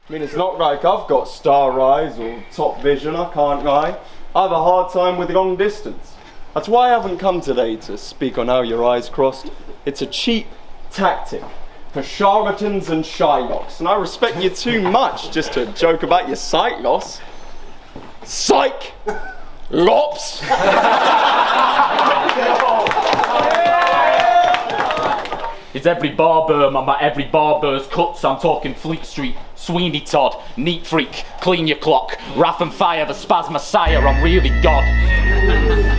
I mean, it's not like I've got star eyes or top vision, I can't lie. I have a hard time with long distance. That's why I haven't come today to speak on how your eyes crossed. It's a cheap tactic for charlatans and shylocks, and I respect you too much just to joke about your sight loss. Psych! Lops! It's every barber, mama, every barber's cuts. I'm talking Fleet Street, Sweeney Todd, Neat Freak, Clean Your Clock, Wrath and Fire, the Spaz Messiah, I'm really God.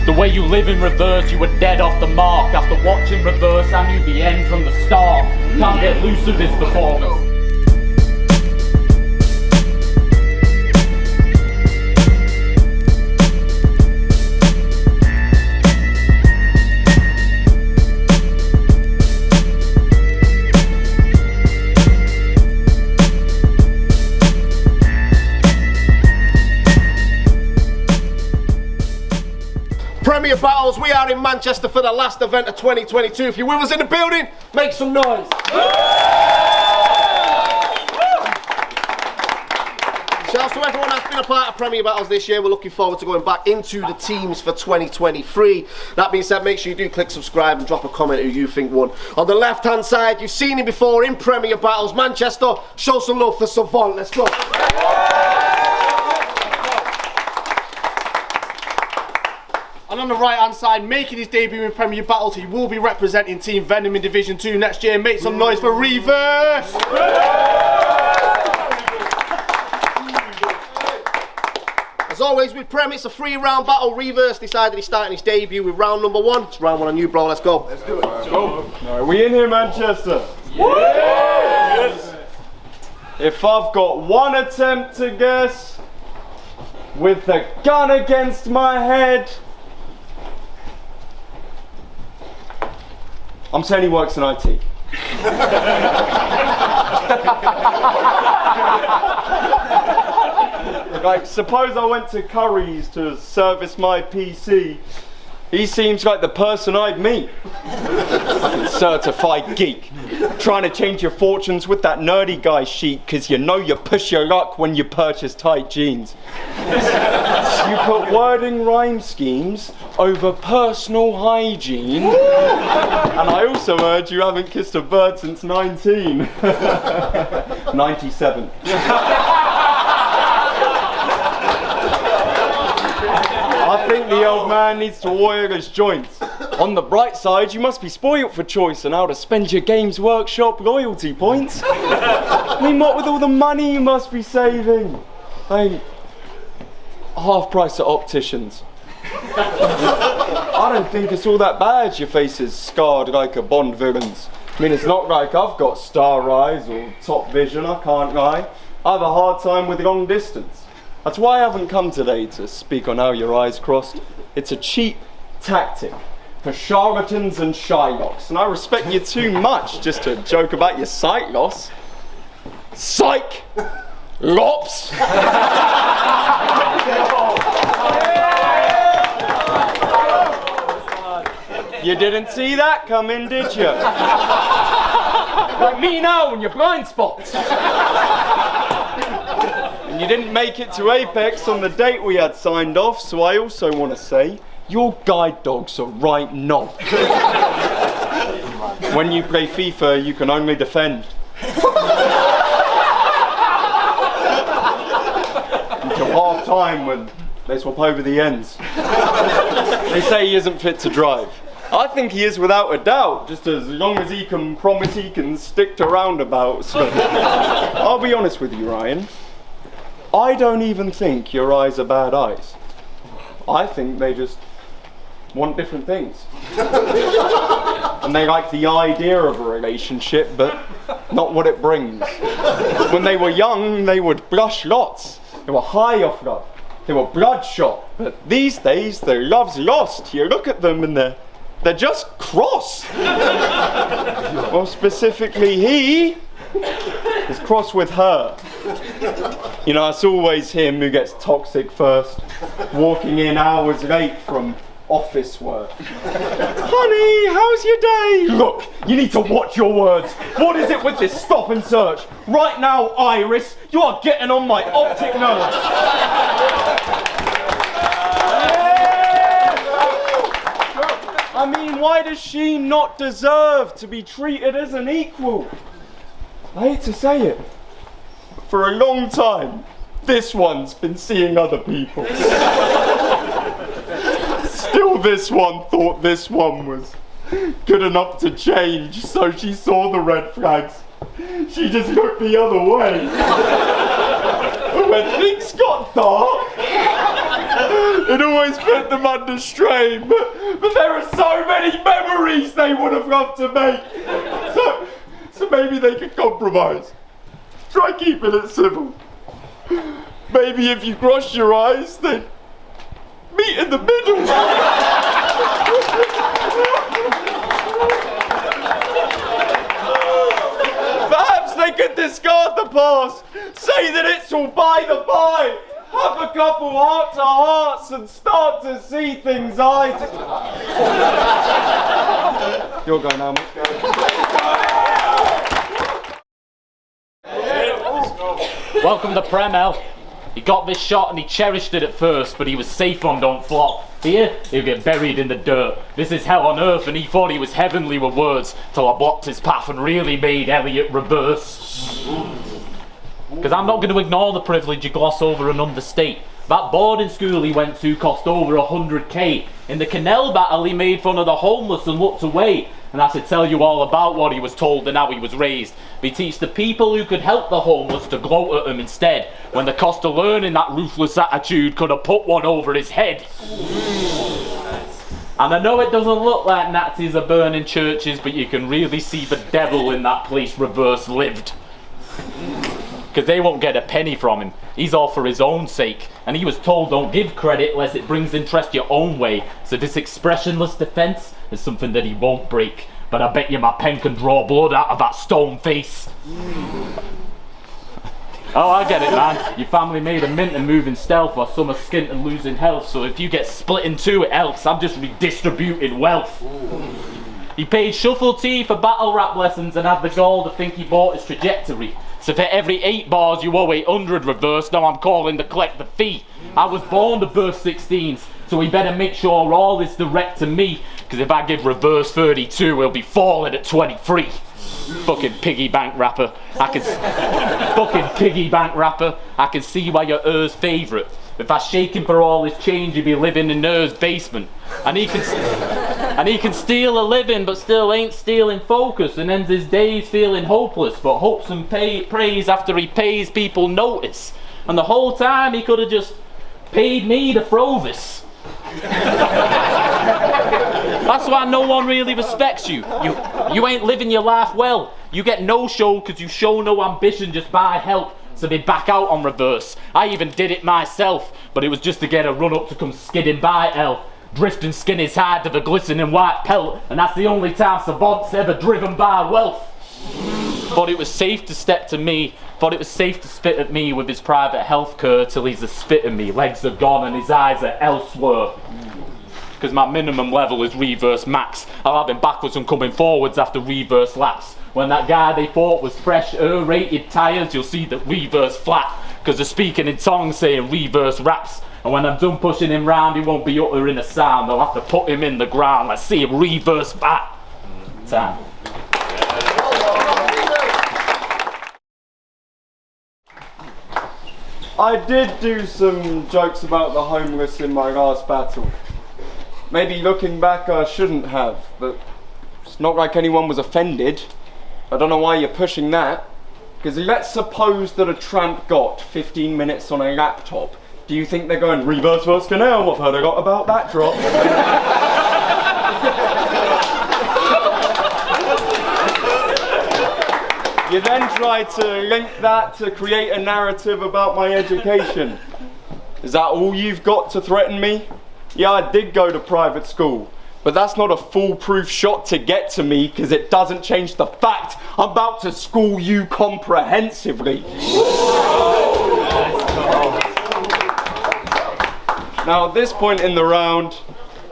The way you live in reverse, you were dead off the mark. After watching Reverse, I knew the end from the start. Can't get loose of this performance. Premier Battles, we are in Manchester for the last event of 2022. If you're with us in the building, make some noise. Shouts to everyone that's been a part of Premier Battles this year. We're looking forward to going back into the teams for 2023. That being said, make sure you do click subscribe and drop a comment who you think won. On the left hand side, you've seen him before in Premier Battles Manchester. Show some love for Savant. Let's go. And on the right hand side, making his debut in Premier Battles, he will be representing Team Venom in Division 2 next year. Make some noise for Reeverse! As always with Prem, it's a 3-round battle. Reeverse decided he's starting his debut with round number 1. It's round 1 on you, bro. Let's go. Let's do it. Let's go. Are we in here, Manchester? Yes! If I've got one attempt to guess, with the gun against my head, I'm saying he works in IT. Like, suppose I went to Curry's to service my PC. He seems like the person I'd meet. Certified geek. Trying to change your fortunes with that nerdy guy sheet, because you know you push your luck when you purchase tight jeans. You put wording rhyme schemes over personal hygiene. And I also heard you haven't kissed a bird since 97. I think the old man needs to oil his joints. On the bright side, you must be spoilt for choice and how to spend your Games Workshop loyalty points. I mean, what with all the money you must be saving? Like, half price at opticians. I don't think it's all that bad your face is scarred like a Bond villain's. I mean, it's not like I've got star eyes or top vision, I can't lie. I have a hard time with long distance. That's why I haven't come today to speak on how your eyes crossed. It's a cheap tactic for charlatans and shylocks, and I respect you too much just to joke about your sight loss. Psych! Lops! You didn't see that coming, did you? Like me now in your blind spots. And you didn't make it to Apex on the date we had signed off, so I also want to say, your guide dogs are right knob. When you play FIFA, you can only defend. Until half time when they swap over the ends. They say he isn't fit to drive. I think he is without a doubt, just as long as he can promise he can stick to roundabouts. I'll be honest with you, Ryan. I don't even think your eyes are bad eyes. I think they just want different things. And they like the idea of a relationship, but not what it brings. When they were young, they would blush lots. They were high off love. They were bloodshot. But these days, their love's lost. You look at them and they're just cross. Well, specifically, he is cross with her. You know, it's always him who gets toxic first, walking in hours late from office work. Honey, how's your day? Look, you need to watch your words. What is it with this stop and search? Right now, Iris, you are getting on my optic nerves. I mean, why does she not deserve to be treated as an equal? I hate to say it, but for a long time, this one's been seeing other people. Still, this one thought this one was good enough to change, so she saw the red flags. She just looked the other way. But when things got dark, it always put them under strain. But there are so many memories they would have loved to make. So maybe they could compromise. Try keeping it civil. Maybe if you cross your eyes, then meet in the middle. Perhaps they could discard the past, say that it's all by the by, have a couple heart-to-hearts and start to see things eye to... Your go now, mate. Welcome to Premel. He got this shot and he cherished it at first, but he was safe on Don't Flop. Here, he'll get buried in the dirt. This is hell on earth, and he thought he was heavenly with words till I blocked his path and really made Elliot reverse. Because I'm not going to ignore the privilege you gloss over and understate. That boarding school he went to cost over 100k. In the canal battle he made fun of the homeless and looked away. And I should tell you all about what he was told and how he was raised. We teach the people who could help the homeless to gloat at them instead, when the cost of learning that ruthless attitude could have put one over his head. And I know it doesn't look like Nazis are burning churches, but you can really see the devil in that place Reeverse lived. Because they won't get a penny from him. He's all for his own sake. And he was told don't give credit lest it brings interest your own way. So this expressionless defense is something that he won't break. But I bet you my pen can draw blood out of that stone face. Oh, I get it, man. Your family made a mint and moving stealth while some are skint and losing health. So if you get split in two, it helps. I'm just redistributing wealth. He paid Shuffle T for battle rap lessons and had the gall to think he bought his trajectory. So for every 8 bars you owe 800 Reeverse, now I'm calling to collect the fee. I was born to burst 16s, so we better make sure all is direct to me. Because if I give Reeverse 32, he'll be falling at 23. Fucking piggy bank rapper. Fucking piggy bank rapper. I can see why you're Er's favourite. If I shake him for all his change, he'd be living in Er's basement. And he can steal a living, but still ain't stealing focus, and ends his days feeling hopeless, but hopes and prays after he pays people notice. And the whole time he could have just paid me to throw this. That's why no one really respects you. You ain't living your life well. You get no show because you show no ambition, just buy help. So they back out on Reeverse. I even did it myself, but it was just to get a run up to come skidding by L. Drift and skin his hide to the glistening white pelt, and that's the only time Savant's ever driven by wealth. Thought it was safe to step to me, thought it was safe to spit at me with his private health care till he's a spit at me, legs are gone and his eyes are elsewhere. Because my minimum level is Reeverse max. I'll have him backwards and coming forwards after Reeverse laps. When that guy they thought was fresh, rated tires, you'll see that Reeverse flat. Because they're speaking in tongues saying Reeverse raps. And when I'm done pushing him round, he won't be uttering a sound. They'll have to put him in the ground. Let's see him Reeverse back. Time. I did do some jokes about the homeless in my last battle. Maybe looking back I shouldn't have, but it's not like anyone was offended. I don't know why you're pushing that. Because let's suppose that a tramp got 15 minutes on a laptop. Do you think they're going, Reeverse vs. Canal? I've heard a lot about that drop. You then try to link that to create a narrative about my education. Is that all you've got to threaten me? Yeah, I did go to private school, but that's not a foolproof shot to get to me because it doesn't change the fact I'm about to school you comprehensively. Now at this point in the round,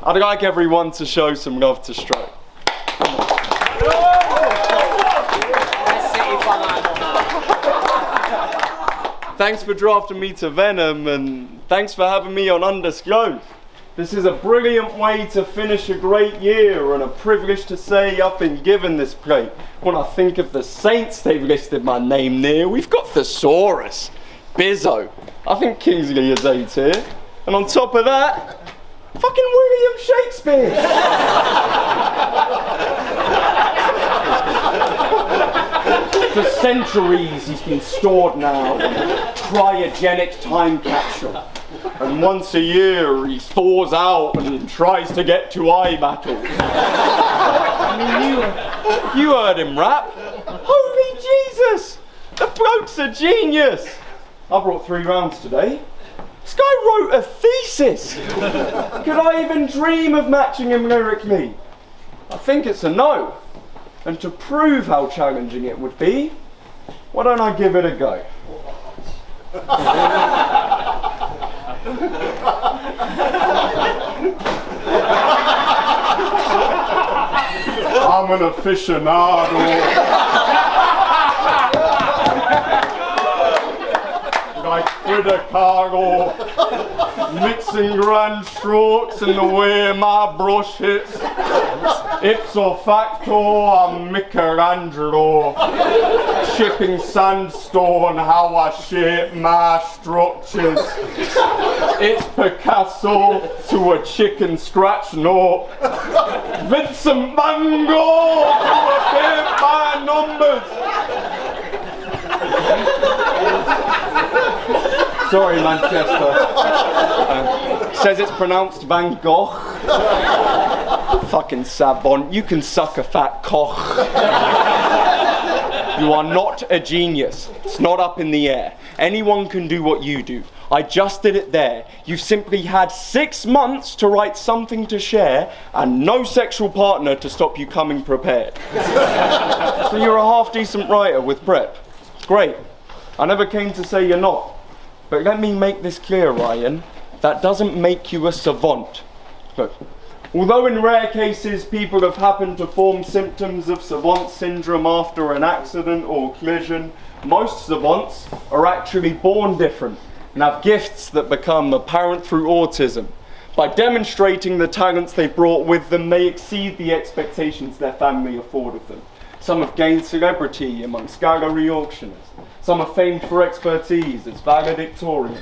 I'd like everyone to show some love to Stroke. Thanks for drafting me to Venom, and thanks for having me on Undisclosed. This is a brilliant way to finish a great year, and a privilege to say I've been given this plate. When I think of the saints they've listed my name near, we've got Thesaurus, Bizzo, I think Kingsley is A tier, and on top of that, fucking William Shakespeare. For centuries he's been stored now in a cryogenic time capsule. And once a year he thaws out and tries to get to eye battles. I mean, you heard him rap. Holy Jesus! The bloke's a genius! I brought 3 rounds today. This guy wrote a thesis! Could I even dream of matching him lyrically? I think it's a no. And to prove how challenging it would be, why don't I give it a go? I'm an aficionado. Like Frida Kahlo, mixing grand strokes in the way my brush hits. Ipso facto, I'm Michelangelo, shipping sandstone how I shape my structures. It's Picasso to a chicken scratch note. Vincent Van Gogh to a paint by numbers. Sorry, Manchester. Says it's pronounced Van Gogh. Fucking Savant, you can suck a fat cock. You are not a genius. It's not up in the air. Anyone can do what you do. I just did it there. You've simply had 6 months to write something to share and no sexual partner to stop you coming prepared. So you're a half-decent writer with prep. Great. I never came to say you're not. But let me make this clear, Ryan. That doesn't make you a savant. Look, although in rare cases people have happened to form symptoms of savant syndrome after an accident or collision, most savants are actually born different and have gifts that become apparent through autism. By demonstrating the talents they've brought with them, they exceed the expectations their family afforded them. Some have gained celebrity amongst gallery auctioners. Some are famed for expertise as valedictorians.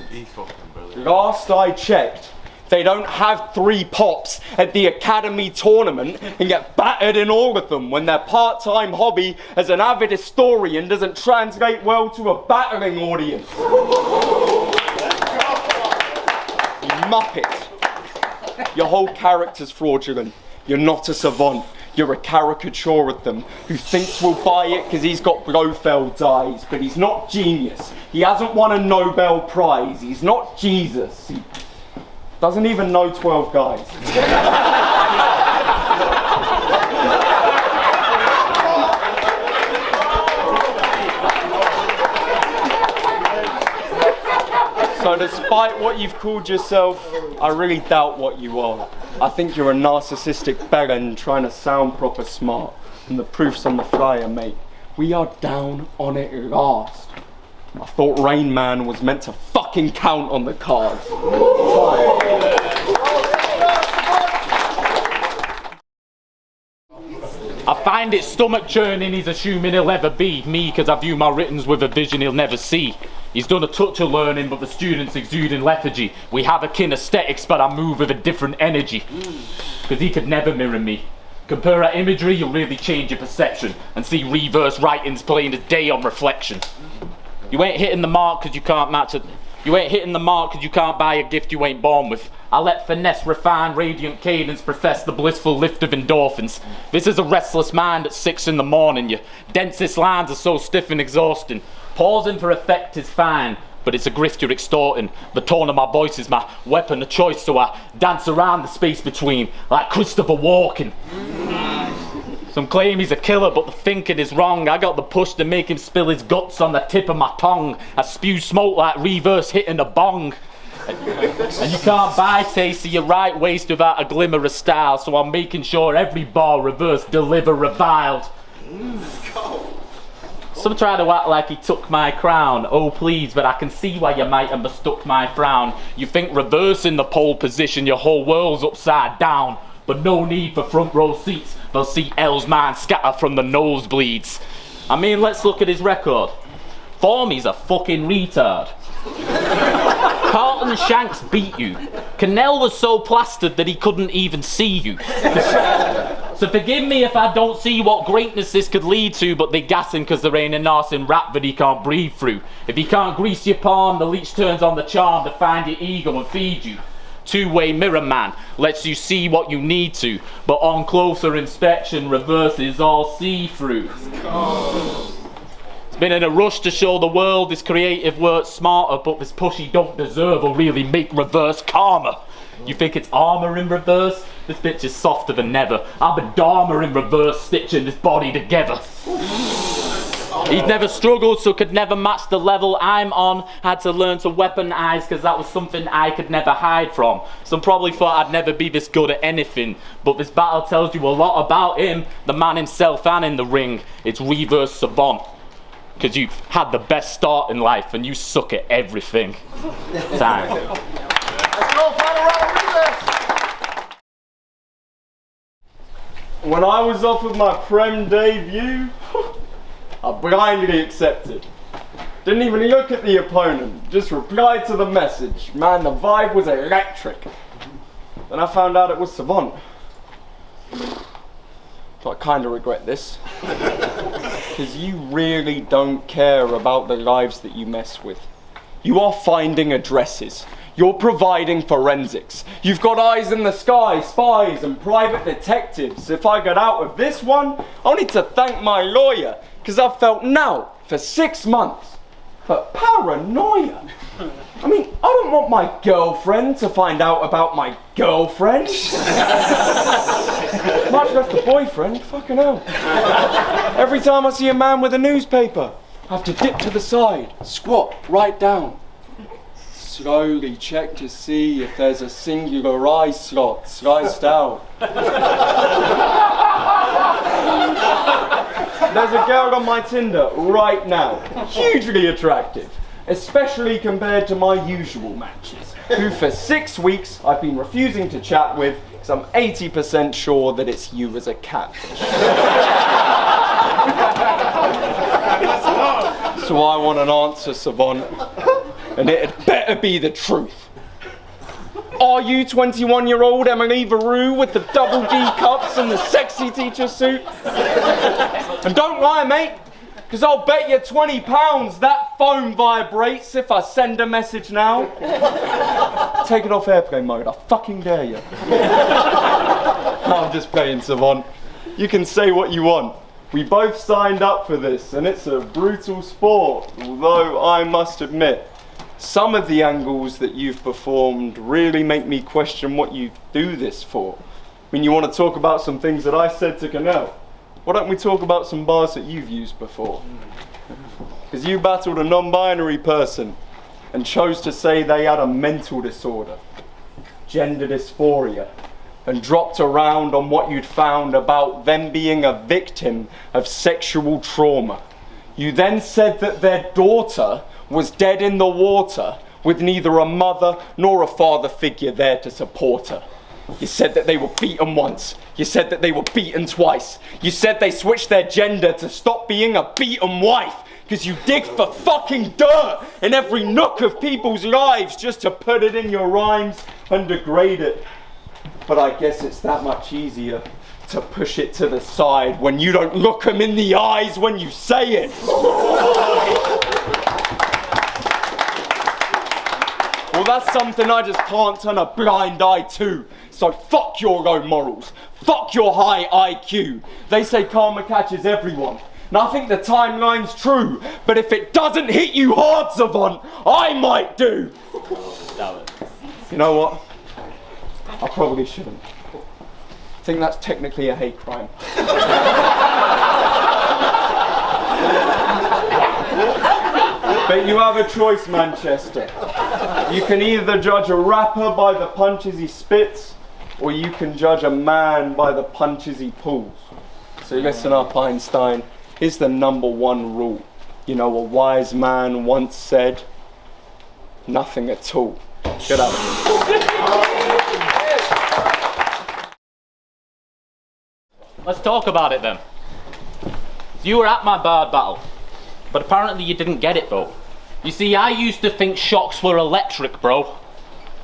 Last I checked, they don't have 3 pops at the Academy tournament and get battered in all of them when their part-time hobby as an avid historian doesn't translate well to a battling audience. You muppet. Your whole character's fraudulent. You're not a savant. You're a caricature of them who thinks we'll buy it because he's got Blofeld eyes, but he's not genius. He hasn't won a Nobel Prize. He's not Jesus. He doesn't even know 12 guys. So despite what you've called yourself, I really doubt what you are. I think you're a narcissistic bellend trying to sound proper smart. And the proof's on the flyer, mate. We are down on it last. I thought Rain Man was meant to fucking count on the cards. I find it stomach churning he's assuming he'll ever be me, because I view my writtens with a vision he'll never see. He's done a touch of learning, but the students exuding lethargy. We have a kinesthetics, but I move with a different energy. Because he could never mirror me. Compare our imagery, you'll really change your perception and see Reeverse writings plain as day on reflection. You ain't hitting the mark because you can't match it. You ain't hitting the mark because you can't buy a gift you ain't born with. I let finesse, refine, radiant cadence profess the blissful lift of endorphins. This is a restless mind at 6 in the morning. Your densest lines are so stiff and exhausting. Pausing for effect is fine, but it's a grift you're extorting. The tone of my voice is my weapon of choice, so I dance around the space between like Christopher Walken. Some claim he's a killer, but the thinking is wrong. I got the push to make him spill his guts on the tip of my tongue. I spew smoke like Reeverse hitting a bong. And you can't buy taste of your right waist without a glimmer of style, so I'm making sure every bar reverse deliver reviled. Some try to act like he took my crown. Oh please, but I can see why you might have mistook my frown. You think reversing the pole position, your whole world's upside down. But no need for front row seats, they'll see L's man scatter from the nosebleeds. I mean, let's look at his record. Formy's a fucking retard. Carlton Shanks beat you. Cannell was so plastered that he couldn't even see you. So forgive me if I don't see what greatness this could lead to, but they gassing because there ain't a narsing rap that he can't breathe through. If he can't grease your palm, the leech turns on the charm to find your ego and feed you. Two-way mirror man lets you see what you need to, but on closer inspection, reverse is all see-through. It's been in a rush to show the world this creative work's smarter, but this push he don't deserve will really make reverse calmer. You think it's armour in reverse? This bitch is softer than ever. I'm a Dharma in reverse, stitching this body together. He'd never struggled, so could never match the level I'm on. Had to learn to weaponize, cause that was something I could never hide from. Some probably thought I'd never be this good at anything, but this battle tells you a lot about him, the man himself and in the ring. It's Reeverse Savant. Cause you've had the best start in life and you suck at everything. Time. Let's go, final round of Reeverse. When I was offered my Prem debut, I blindly accepted. Didn't even look at the opponent, just replied to the message. Man, the vibe was electric. Then I found out it was Savant. So I kind of regret this. Because you really don't care about the lives that you mess with. You are finding addresses. You're providing forensics. You've got eyes in the sky, spies and private detectives. If I get out of this one, I'll need to thank my lawyer, because I've felt now for 6 months. But paranoia. I mean, I don't want my girlfriend to find out about my girlfriend. Much less the boyfriend, fucking hell. Every time I see a man with a newspaper, I have to dip to the side, squat, right down. Slowly check to see if there's a singular eye slot sliced out. There's a girl on my Tinder right now, hugely attractive, especially compared to my usual matches, who for 6 weeks I've been refusing to chat with because I'm 80% sure that it's you as a catfish. So I want an answer, Savant, and it'd better be the truth. Are you 21-year-old Emily Veru with the double D cups and the sexy teacher suit? And don't lie, mate, because I'll bet you £20 that phone vibrates if I send a message now. Take it off airplane mode, I fucking dare you. No, I'm just playing, Savant. You can say what you want. We both signed up for this, and it's a brutal sport, although I must admit, some of the angles that you've performed really make me question what you do this for. I mean, you want to talk about some things that I said to Cannell. Why don't we talk about some bars that you've used before? Because you battled a non-binary person and chose to say they had a mental disorder, gender dysphoria, and dropped around on what you'd found about them being a victim of sexual trauma. You then said that their daughter was dead in the water with neither a mother nor a father figure there to support her. You said that they were beaten once. You said that they were beaten twice. You said they switched their gender to stop being a beaten wife because you dig for fucking dirt in every nook of people's lives just to put it in your rhymes and degrade it. But I guess it's that much easier to push it to the side when you don't look them in the eyes when you say it. Well, that's something I just can't turn a blind eye to. So fuck your low morals. Fuck your high IQ. They say karma catches everyone. And I think the timeline's true. But if it doesn't hit you hard, Savant, I might do. You know what? I probably shouldn't. I think that's technically a hate crime. But you have a choice, Manchester. You can either judge a rapper by the punches he spits, or you can judge a man by the punches he pulls. So listen up, Einstein. Here's the #1 rule. You know, a wise man once said, nothing at all. Get out. Let's talk about it then. You were at my bard battle, but apparently you didn't get it though. You see, I used to think shocks were electric, bro.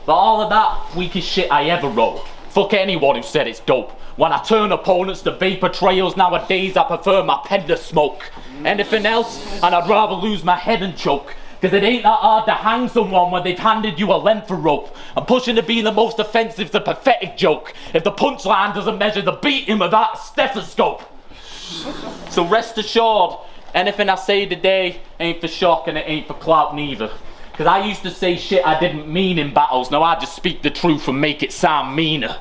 But all of that weakest shit I ever wrote. Fuck anyone who said it's dope. When I turn opponents to vapor trails nowadays, I prefer my pen to smoke. Anything else, and I'd rather lose my head and choke. Cause it ain't that hard to hang someone when they've handed you a length of rope. I'm pushing to be the most offensive, the pathetic joke. If the punchline doesn't measure the beating without a stethoscope. So rest assured, anything I say today ain't for shock and it ain't for clout neither. Cause I used to say shit I didn't mean in battles, now I just speak the truth and make it sound meaner.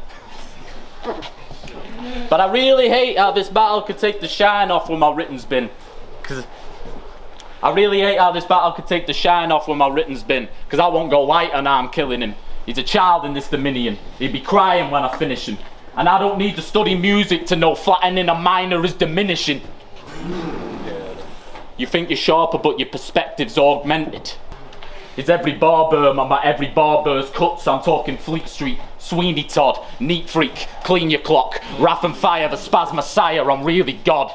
But I really hate how this battle could take the shine off where my written's been. Cause I really hate how this battle could take the shine off where my written's been. Cause I won't go light and I'm killing him. He's a child in this dominion. He'd be crying when I finish him. And I don't need to study music to know flattening a minor is diminishing. You think you're sharper but your perspective's augmented. It's every barber, every barber's cuts. I'm talking Fleet Street, Sweeney Todd, Neat Freak, Clean Your Clock, Wrath and Fire, the Spaz Messiah, I'm really God.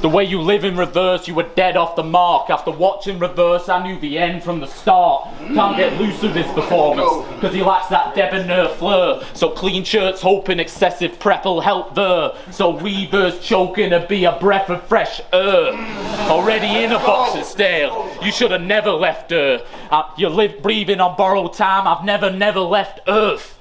The way you live in reverse, you were dead off the mark. After watching Reverse, I knew the end from the start. Can't get loose with this performance, cause he lacks that debonair flair. So clean shirts hoping excessive prep will help there. So Reeverse choking to be a breath of fresh air. Already in a box of stale, you should have never left her. You live breathing on borrowed time, I've never left Earth.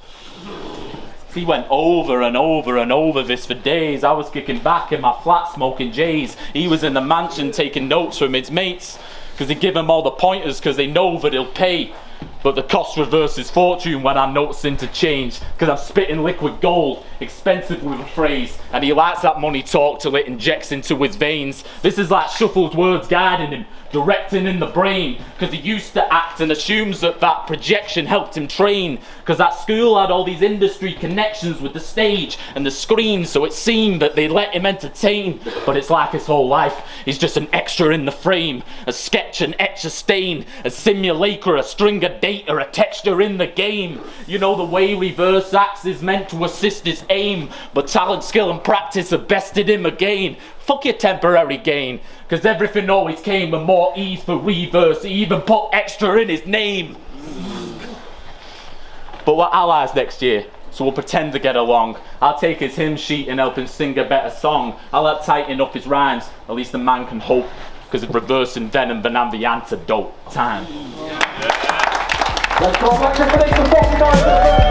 He went over and over and over this for days. I was kicking back in my flat smoking J's. He was in the mansion taking notes from his mates. Cause they give him all the pointers cause they know that he'll pay. But the cost reverses fortune when I notice interchange. Cause I'm spitting liquid gold, expensive with a phrase. And he likes that money talk till it injects into his veins. This is like shuffled words guiding him, directing in the brain. Cause he used to act and assumes that that projection helped him train. Cause that school had all these industry connections with the stage and the screen. So it seemed that they let him entertain. But it's like his whole life, he's just an extra in the frame. A sketch, an etch, a stain, a simulacra, a string of data, a texture in the game. You know the way Reverse acts is meant to assist his aim. But talent, skill and practice have bested him again. Fuck your temporary gain. Cause everything always came with more ease for Reverse. He even put extra in his name. But we're allies next year, so we'll pretend to get along. I'll take his hymn sheet and help him sing a better song. I'll help tighten up his rhymes, at least a man can hope. Cause if Reverse and Venom, then I'm the antidote. Time. Let's go back to the